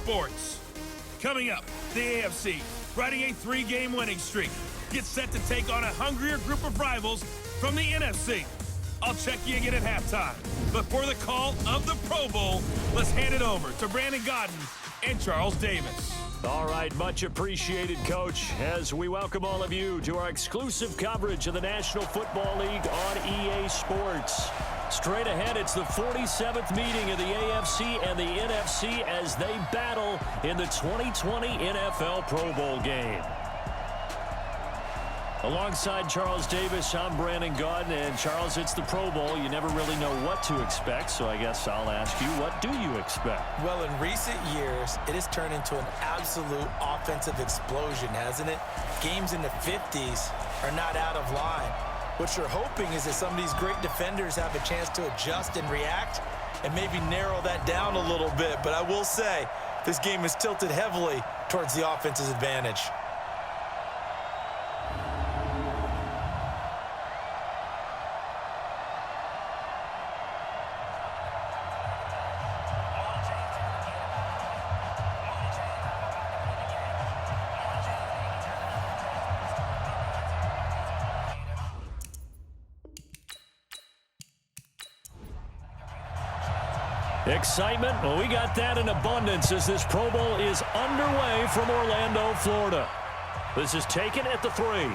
Sports. Coming up, the AFC, riding a 3-game winning streak, gets set to take on a hungrier group of rivals from the NFC. I'll check you again at halftime. But for the call of the Pro Bowl, let's hand it over to Brandon Godden and Charles Davis. All right, much appreciated, Coach, as we welcome all of you to our exclusive coverage of the National Football League on EA Sports. Straight ahead, it's the 47th meeting of the AFC and the NFC as they battle in the 2020 NFL Pro Bowl game. Alongside Charles Davis, I'm Brandon Godden, and Charles, it's the Pro Bowl. You never really know what to expect, so I guess I'll ask you, what do you expect? Well, in recent years, it has turned into an absolute offensive explosion, hasn't it? Games in the 50s are not out of line. What you're hoping is that some of these great defenders have a chance to adjust and react and maybe narrow that down a little bit. But I will say, this game is tilted heavily towards the offense's advantage. Excitement? Well, we got that in abundance as this Pro Bowl is underway from Orlando, Florida. This is taken at the 3. And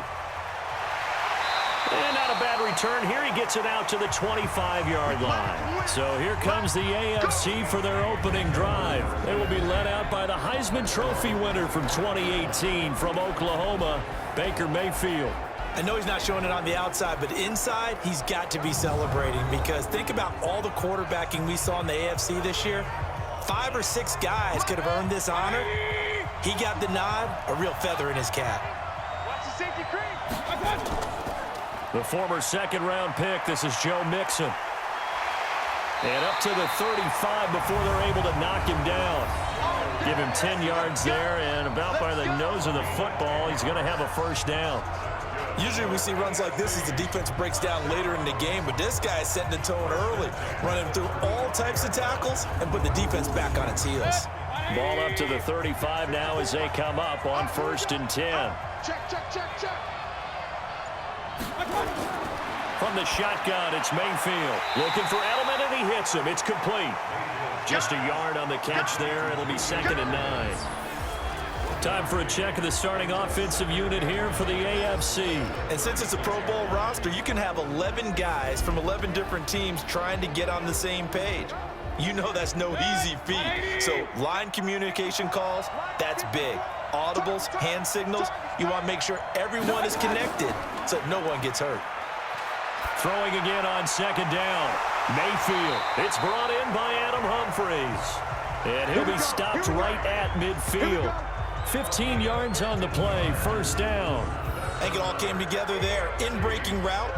not a bad return here. He gets it out to the 25-yard line. So here comes the AFC for their opening drive. They will be led out by the Heisman Trophy winner from 2018 from Oklahoma, Baker Mayfield. I know he's not showing it on the outside, but inside, he's got to be celebrating because think about all the quarterbacking we saw in the AFC this year. 5 or 6 guys could have earned this honor. He got the nod, a real feather in his cap. Watch the safety creep. The former second-round pick, this is Joe Mixon. And up to the 35 before they're able to knock him down. Give him 10 yards there, and about by the nose of the football, he's going to have a first down. Usually we see runs like this as the defense breaks down later in the game, but this guy is setting the tone early, running through all types of tackles and put the defense back on its heels. Ball up to the 35 now as they come up on 1st and 10. Check. From the shotgun, it's Mayfield. Looking for Edelman, and he hits him. It's complete. Just a yard on the catch there. It'll be 2nd and 9. Time for a check of the starting offensive unit here for the AFC. And since it's a Pro Bowl roster, you can have 11 guys from 11 different teams trying to get on the same page. You know that's no easy feat. So line communication calls, that's big. Audibles, hand signals, you want to make sure everyone is connected so no one gets hurt. Throwing again on 2nd down. Mayfield. It's brought in by Adam Humphries. And he'll be stopped right at midfield. 15 yards on the play, 1st down. I think it all came together there. In-breaking route,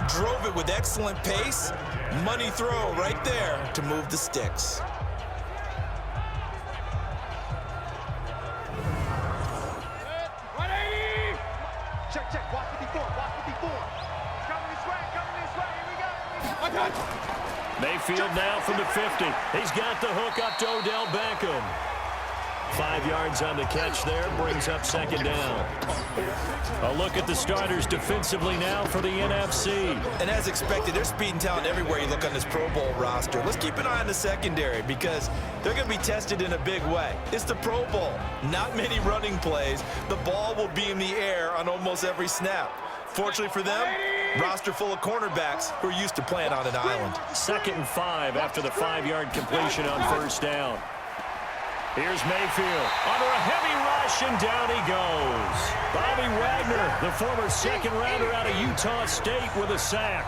drove it with excellent pace. Money throw right there to move the sticks. Check. Watch 54. Coming this way. Here we go. Mayfield now from the 50. He's got the hook up to Odell Beckham. 5 yards on the catch there, brings up 2nd down. A look at the starters defensively now for the NFC. And as expected, there's speed and talent everywhere you look on this Pro Bowl roster. Let's keep an eye on the secondary because they're going to be tested in a big way. It's the Pro Bowl. Not many running plays. The ball will be in the air on almost every snap. Fortunately for them, roster full of cornerbacks who are used to playing on an island. 2nd and 5 after the 5-yard completion on 1st down. Here's Mayfield under a heavy rush, and down he goes. Bobby Wagner, the former second-rounder out of Utah State, with a sack.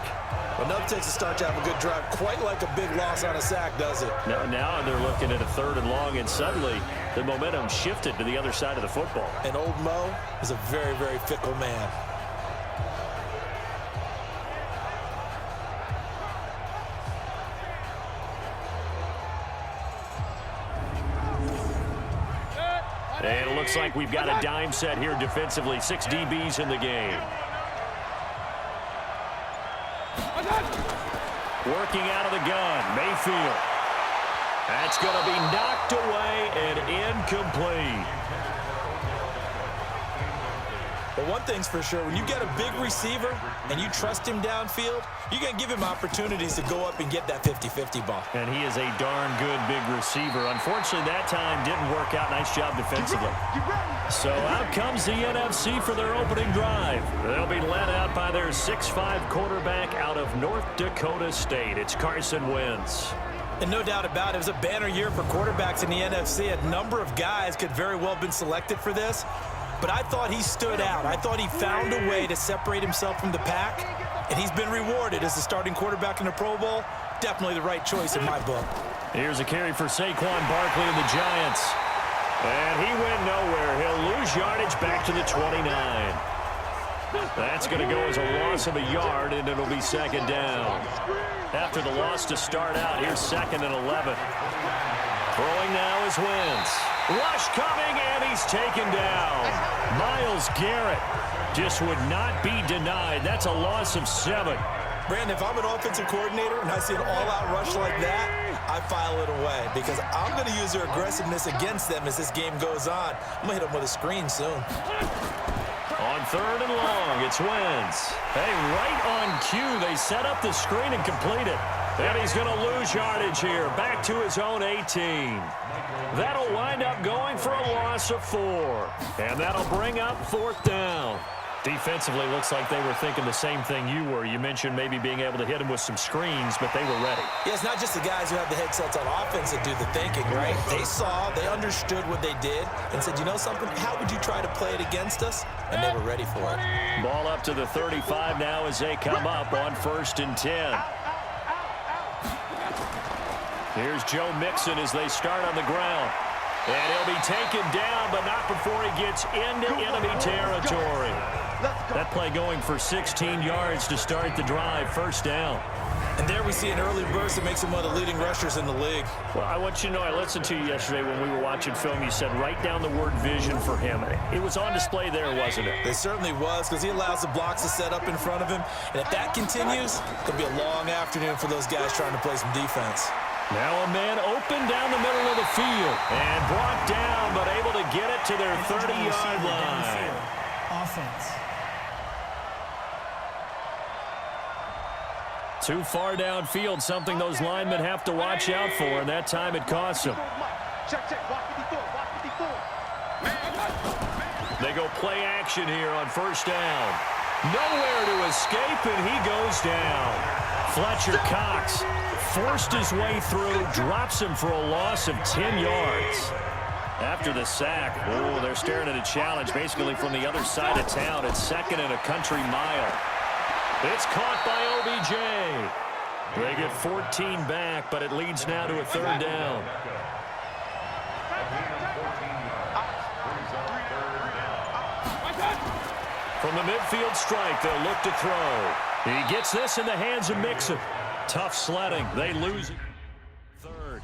Well, nothing takes a start to have a good drive quite like a big loss on a sack, does it? Now they're looking at a 3rd and long, and suddenly the momentum shifted to the other side of the football. And old Mo is a very, very fickle man. And it looks like we've got a dime set here defensively. 6 DBs in the game. Working out of the gun, Mayfield. That's going to be knocked away and incomplete. But one thing's for sure, when you get a big receiver and you trust him downfield, you're going to give him opportunities to go up and get that 50-50 ball. And he is a darn good big receiver. Unfortunately, that time didn't work out. Nice job defensively. So out comes the NFC for their opening drive. They'll be led out by their 6'5" quarterback out of North Dakota State. It's Carson Wentz. And no doubt about it, it was a banner year for quarterbacks in the NFC. A number of guys could very well have been selected for this. But I thought he stood out. I thought he found a way to separate himself from the pack, and he's been rewarded as the starting quarterback in the Pro Bowl. Definitely the right choice in my book. Here's a carry for Saquon Barkley and the Giants. And he went nowhere. He'll lose yardage back to the 29. That's going to go as a loss of a yard, and it'll be second down. After the loss to start out, here's 2nd and 11. Throwing now is Wentz. Rush coming, and he's taken down. Myles Garrett just would not be denied. That's a loss of 7. Brandon, if I'm an offensive coordinator and I see an all-out rush like that, I file it away because I'm going to use their aggressiveness against them as this game goes on. I'm going to hit them with a screen soon. On 3rd and long, it's Wentz. Hey, right on cue, they set up the screen and complete it. And he's going to lose yardage here, back to his own 18. That'll wind up going for a loss of 4. And that'll bring up 4th down. Defensively, looks like they were thinking the same thing you were. You mentioned maybe being able to hit him with some screens, but they were ready. Yeah, it's not just the guys who have the headsets on offense that do the thinking, right? They saw, they understood what they did, and said, you know something, how would you try to play it against us? And they were ready for it. Ball up to the 35 now as they come up on 1st and 10. Here's Joe Mixon as they start on the ground. And he'll be taken down, but not before he gets into enemy territory. That play going for 16 yards to start the drive, 1st down. And there we see an early burst that makes him one of the leading rushers in the league. Well, I want you to know, I listened to you yesterday when we were watching film. You said write down the word vision for him. It was on display there, wasn't it? It certainly was, because he allows the blocks to set up in front of him. And if that continues, it'll be a long afternoon for those guys trying to play some defense. Now a man open down the middle of the field and brought down, but able to get it to their 30-yard line. Offense. Too far downfield, something those linemen have to watch out for, and that time it costs them. They go play action here on 1st down. Nowhere to escape, and he goes down. Fletcher Cox forced his way through, drops him for a loss of 10 yards. After the sack, oh, they're staring at a challenge basically from the other side of town. It's 2nd and a country mile. It's caught by OBJ. They get 14 back, but it leads now to a 3rd down. From the midfield strike, they'll look to throw. He gets this in the hands of Mixon. Tough sledding. They lose it. 3rd.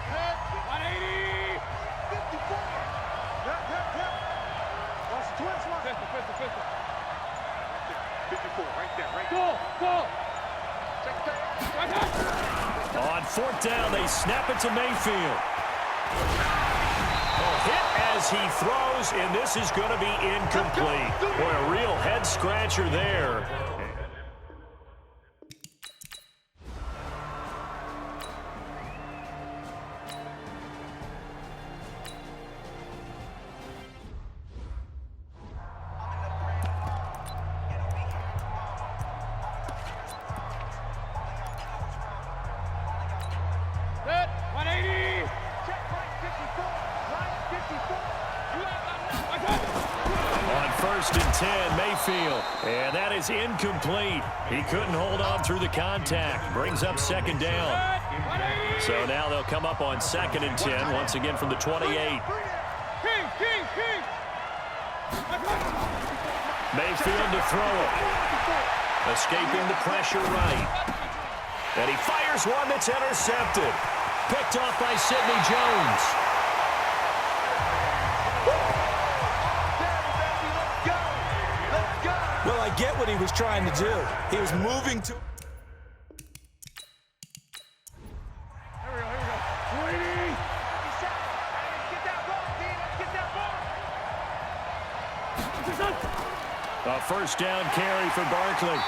180. 54. Watch the twist. 54, right there, right there. Go. On 4th down, they snap it to Mayfield. Hit as he throws, and this is going to be incomplete. Boy, a real head-scratcher there. And that is incomplete. He couldn't hold on through the contact. Brings up 2nd down. So now they'll come up on 2nd and 10, once again from the 28. Mayfield to throw it. Escaping the pressure right. And he fires one that's intercepted. Picked off by Sidney Jones. Well, I get what he was trying to do. He was moving to... first down carry for Barkley.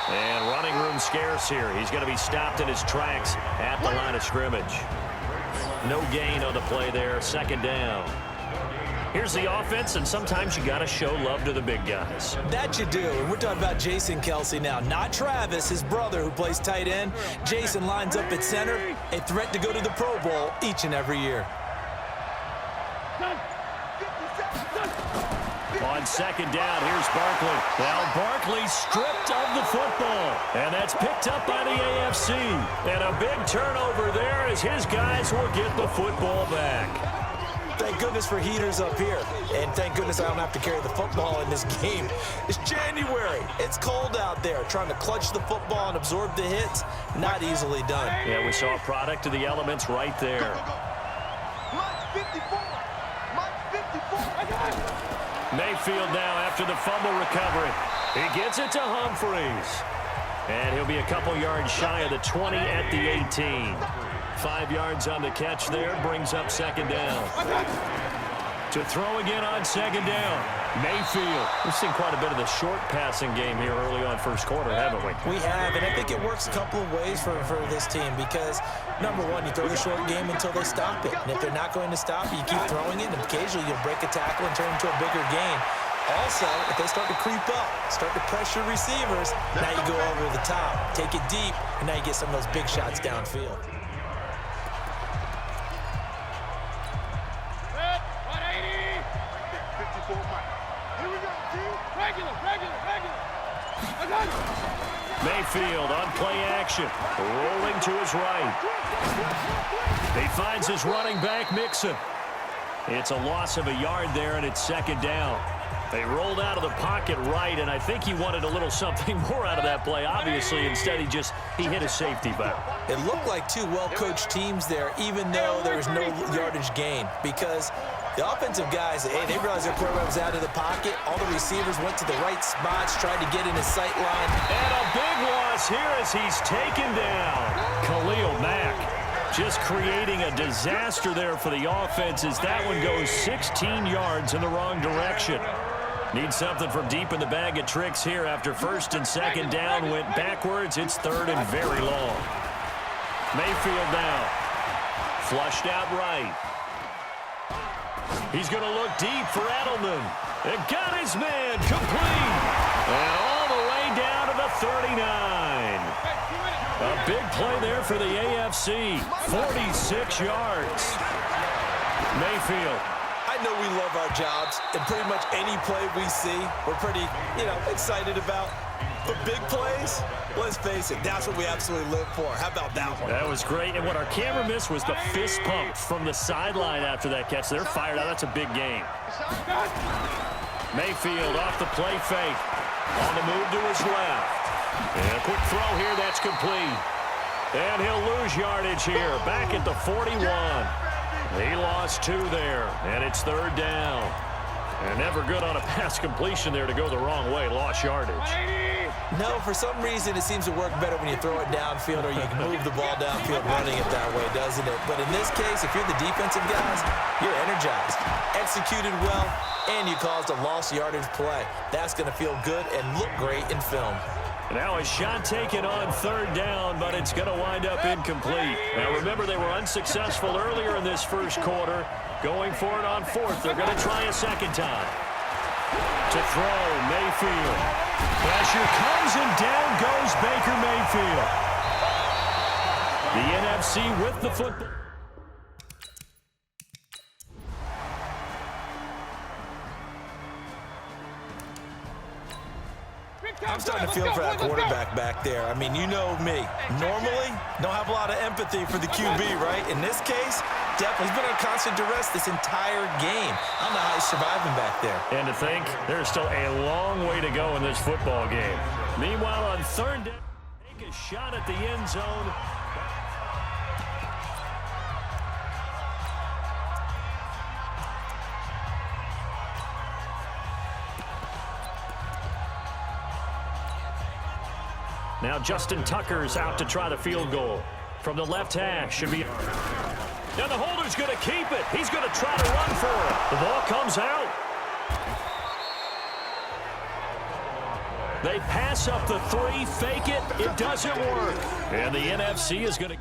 And running room scarce here. He's going to be stopped in his tracks at the line of scrimmage. No gain on the play there. Second down. Here's the offense, and sometimes you got to show love to the big guys. That you do. And we're talking about Jason Kelsey now, not Travis, his brother, who plays tight end. Jason lines up at center, a threat to go to the Pro Bowl each and every year. On second down, here's Barkley. Now Barkley stripped of the football, and that's picked up by the AFC. And a big turnover there as his guys will get the football back. Thank goodness for heaters up here. And thank goodness I don't have to carry the football in this game. It's January. It's cold out there. Trying to clutch the football and absorb the hits, not easily done. Yeah, we saw a product of the elements right there. Mayfield now after the fumble recovery. He gets it to Humphreys. And he'll be a couple yards shy of the 20 at the 18. 5 yards on the catch there, brings up second down. To throw again on second down, Mayfield. We've seen quite a bit of the short passing game here early on first quarter, haven't we? We have, and I think it works a couple of ways for this team because, number one, you throw the short game until they stop it. And if they're not going to stop it, you keep throwing it, and occasionally you'll break a tackle and turn it into a bigger gain. Also, if they start to creep up, start to pressure receivers, now you go over the top, take it deep, and now you get some of those big shots downfield. Mayfield on play action, rolling to his right. He finds his running back, Mixon. It's a loss of a yard there, and it's second down. They rolled out of the pocket right, and I think he wanted a little something more out of that play. Obviously, instead he hit a safety valve. It looked like two well-coached teams there, even though there was no yardage gain, because the offensive guys, they realized their quarterback was out of the pocket. All the receivers went to the right spots, tried to get in his sight line. And a big loss here as he's taken down. Khalil Mack just creating a disaster there for the offense as that one goes 16 yards in the wrong direction. Need something from deep in the bag of tricks here after first and second down went backwards. It's third and very long. Mayfield now. Flushed out right. He's going to look deep for Edelman. It got his man complete. And all the way down to the 39. A big play there for the AFC. 46 yards. Mayfield. I know we love our jobs, and pretty much any play we see, we're pretty, excited about. But big plays, let's face it, that's what we absolutely live for. How about that one? That was great, and what our camera missed was the fist pump from the sideline after that catch. They're fired out. That's a big game. Mayfield off the play fake. On the move to his left. And a quick throw here, that's complete. And he'll lose yardage here, back at the 41. He lost 2 there, and it's third down. And never good on a pass completion there to go the wrong way. Lost yardage. No, for some reason it seems to work better when you throw it downfield or you can move the ball downfield running it that way, doesn't it? But in this case, if you're the defensive guys, you're energized, executed well, and you caused a lost yardage play. That's going to feel good and look great in film. Now a shot taken on third down, but it's going to wind up incomplete. Now remember, they were unsuccessful earlier in this first quarter. Going for it on fourth. They're going to try a second time. To throw, Mayfield. Pressure comes, and down goes Baker Mayfield. The NFC with the football. I'm starting to feel for that quarterback back there. I mean, you know me. Normally, don't have a lot of empathy for the QB, right? In this case, definitely. He's been under constant duress this entire game. I don't know how he's surviving back there. And to think, there's still a long way to go in this football game. Meanwhile, on third down, take a shot at the end zone. Now Justin Tucker's out to try the field goal. From the left hash, should be... Now the holder's going to keep it. He's going to try to run for it. The ball comes out. They pass up the three, fake it. It doesn't work. And the NFC is going to...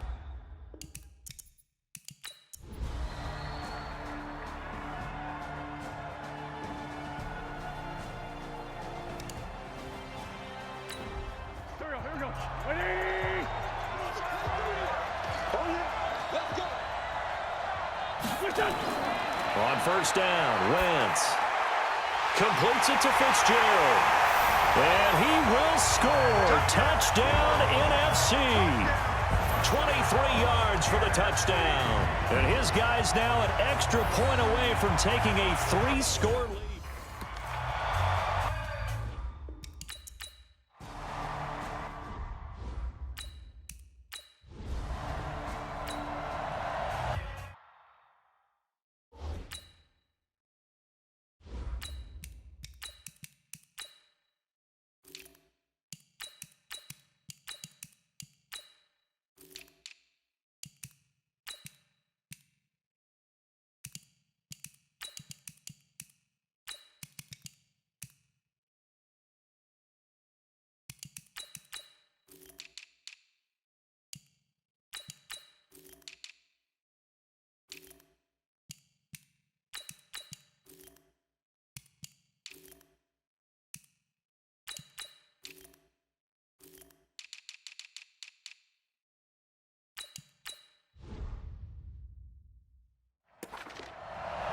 Here we go. Ready? Let's go. On first down, Wentz completes it to Fitzgerald. And he will score. Touchdown, NFC. 23 yards for the touchdown. And his guy's now an extra point away from taking a 3-score lead.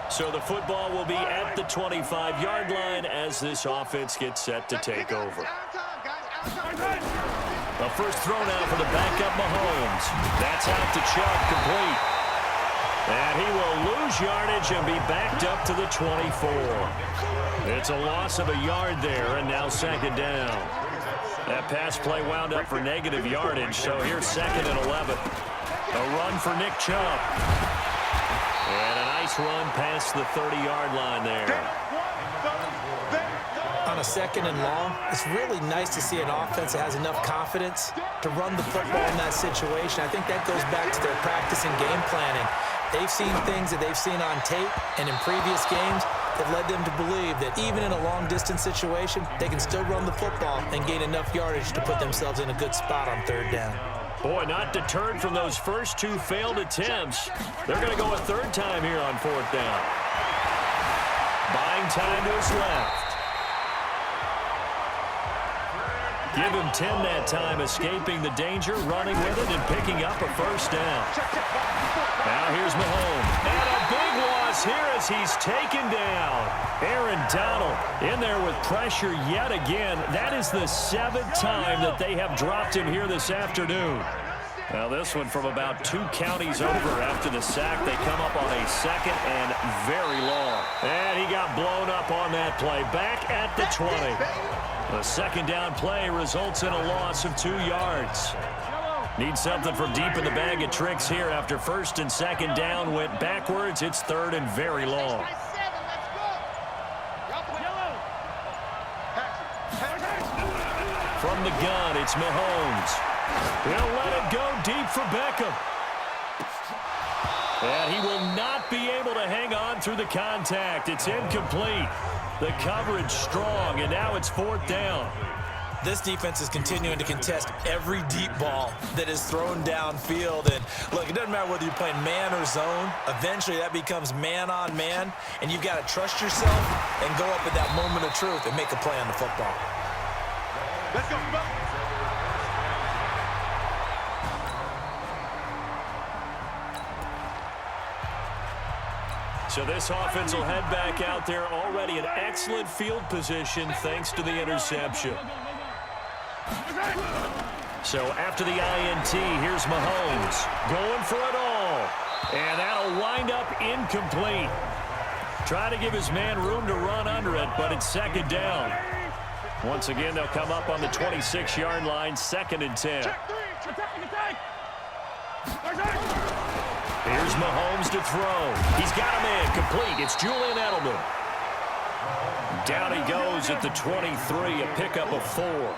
So the football will be at the 25-yard line as this offense gets set to take over. The first throw now for the backup Mahomes. That's out to Chubb, complete. And he will lose yardage and be backed up to the 24. It's a loss of a yard there, and now second down. That pass play wound up for negative yardage, so here's second and 11. A run for Nick Chubb. And a nice run past the 30-yard line there. On a second and long, it's really nice to see an offense that has enough confidence to run the football in that situation. I think that goes back to their practice and game planning. They've seen things that they've seen on tape and in previous games that led them to believe that even in a long-distance situation, they can still run the football and gain enough yardage to put themselves in a good spot on third down. Boy, not deterred from those first two failed attempts. They're going to go a third time here on fourth down. Buying time to his left. Give him 10 that time, escaping the danger, running with it, and picking up a first down. Now here's Mahomes. And a big loss here as he's taken down. Aaron Donald in there with pressure yet again. That is the 7th time that they have dropped him here this afternoon. Now this one from about 2 counties over after the sack. They come up on a second and very long. And he got blown up on that play. Back at the 20. The second down play results in a loss of 2 yards. Need something from deep in the bag of tricks here after first and second down went backwards. It's third and very long. From the gun, it's Mahomes. He'll let it go deep for Beckham. And he will not be able to hang on through the contact. It's incomplete. The coverage strong, and now it's fourth down. This defense is continuing to contest every deep ball that is thrown downfield. And look, it doesn't matter whether you're playing man or zone. Eventually, that becomes man on man, and you've got to trust yourself and go up at that moment of truth and make a play on the football. Let's go, Bo. So this offense will head back out there, already in excellent field position thanks to the interception. So after the INT, here's Mahomes going for it all. And that'll wind up incomplete. Trying to give his man room to run under it, but it's second down. Once again, they'll come up on the 26-yard line, second and 10. Here's Mahomes to throw. He's got him in, complete. It's Julian Edelman. Down he goes at the 23, a pickup of 4.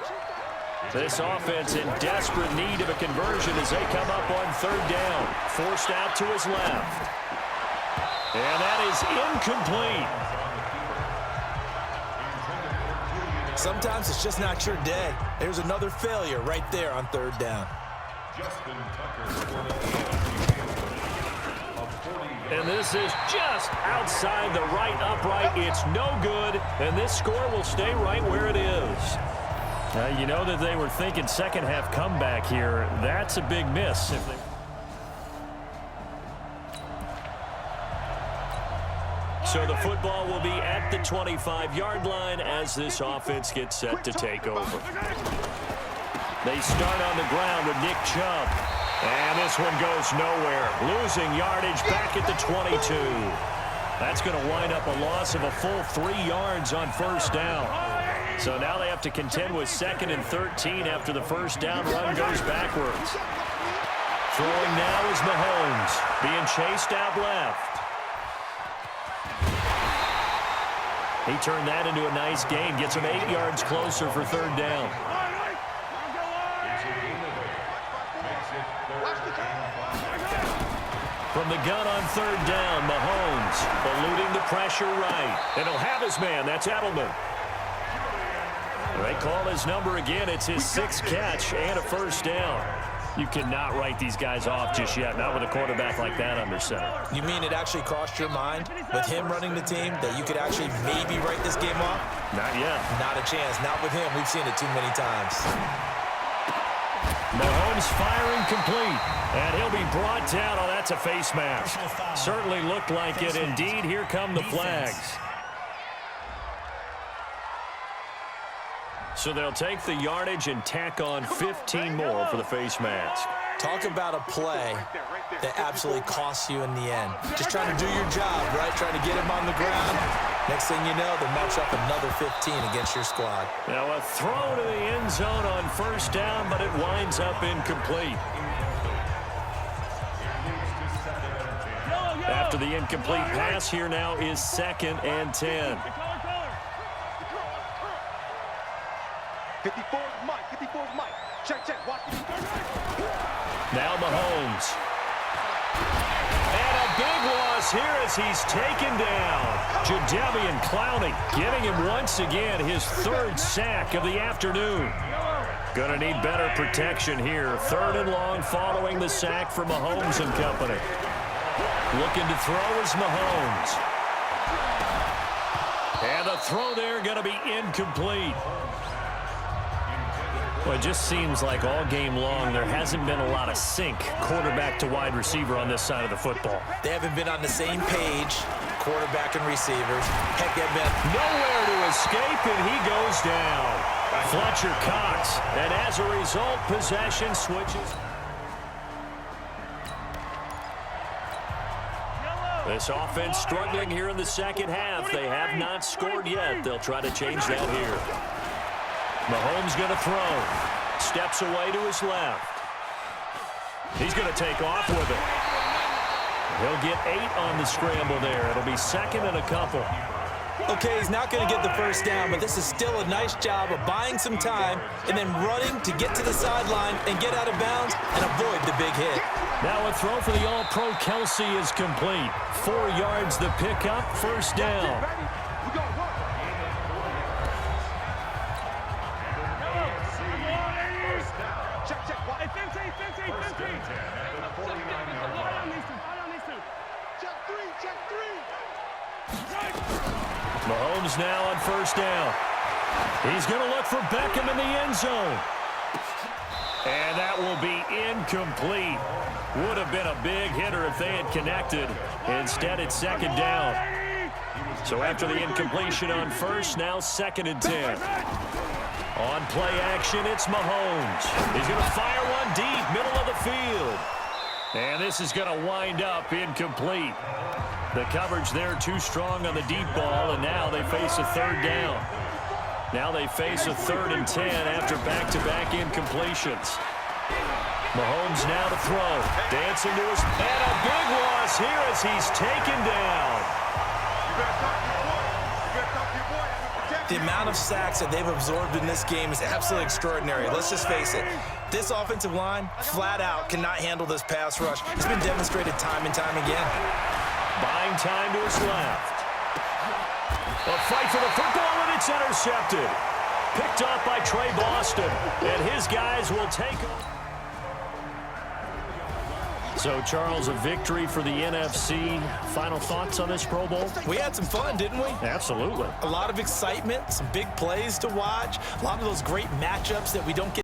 This offense in desperate need of a conversion as they come up on third down. Forced out to his left. And that is incomplete. Sometimes it's just not your day. There's another failure right there on third down. And this is just outside the right upright. It's no good, and this score will stay right where it is. You know that they were thinking second half comeback here. That's a big miss. So the football will be at the 25-yard line as this offense gets set to take over. They start on the ground with Nick Chubb. And this one goes nowhere. Losing yardage back at the 22. That's going to wind up a loss of a full 3 yards on first down. So now they have to contend with 2nd and 13 after the first down run goes backwards. Throwing now is Mahomes, being chased out left. He turned that into a nice gain, gets him 8 yards closer for third down. From the gun on third down, Mahomes eluding the pressure right. And he'll have his man. That's Edelman. They call his number again. It's his 6th catch and a first down. You cannot write these guys off just yet, not with a quarterback like that under center. You mean it actually crossed your mind with him running the team that you could actually maybe write this game off? Not yet. Not a chance. Not with him. We've seen it too many times. Mahomes firing complete, and he'll be brought down. Oh, that's a face mask. Certainly looked like it. Indeed, here come the flags. So they'll take the yardage and tack on 15 more for the face mask. Talk about a play that absolutely costs you in the end. Just trying to do your job, right? Trying to get him on the ground. Next thing you know, they march up another 15 against your squad. Now a throw to the end zone on first down, but it winds up incomplete. After the incomplete pass, here now is 2nd and 10. 54 Mike, 54 Mike. Check, watch. Now Mahomes. And a big loss here as he's taken down. Jadeveon Clowney getting him once again his 3rd sack of the afternoon. Gonna need better protection here. 3rd and long following the sack from Mahomes and company. Looking to throw is Mahomes. And the throw there gonna be incomplete. Well, it just seems like all game long there hasn't been a lot of sync quarterback to wide receiver on this side of the football. They haven't been on the same page, quarterback and receivers. Heck, they've been nowhere to escape, and he goes down. Fletcher Cox, and as a result, possession switches. This offense struggling here in the second half. They have not scored yet. They'll try to change that here. Mahomes going to throw. Steps away to his left. He's going to take off with it. He'll get 8 on the scramble there. It'll be 2nd and a couple. Okay, he's not going to get the first down, but this is still a nice job of buying some time and then running to get to the sideline and get out of bounds and avoid the big hit. Now a throw for the All-Pro Kelsey is complete. 4 yards the pickup, first down. Mahomes now on first down. He's going to look for Beckham in the end zone. And that will be incomplete. Would have been a big hitter if they had connected. Instead, it's 2nd down. So after the incompletion on first, now 2nd and 10. On play action, it's Mahomes. He's going to fire one deep, middle of the field. And this is going to wind up incomplete. The coverage there too strong on the deep ball, and now they face a 3rd down. Now they face a 3rd and 10 after back-to-back incompletions. Mahomes now to throw. Dancing to his... And a big loss here as he's taken down. The amount of sacks that they've absorbed in this game is absolutely extraordinary. Let's just face it. This offensive line, flat out, cannot handle this pass rush. It's been demonstrated time and time again. Buying time to his left. A fight for the football, and it's intercepted. Picked off by Trey Boston, and his guys will take him. So, Charles, a victory for the NFC. Final thoughts on this Pro Bowl? We had some fun, didn't we? Absolutely. A lot of excitement, some big plays to watch, a lot of those great matchups that we don't get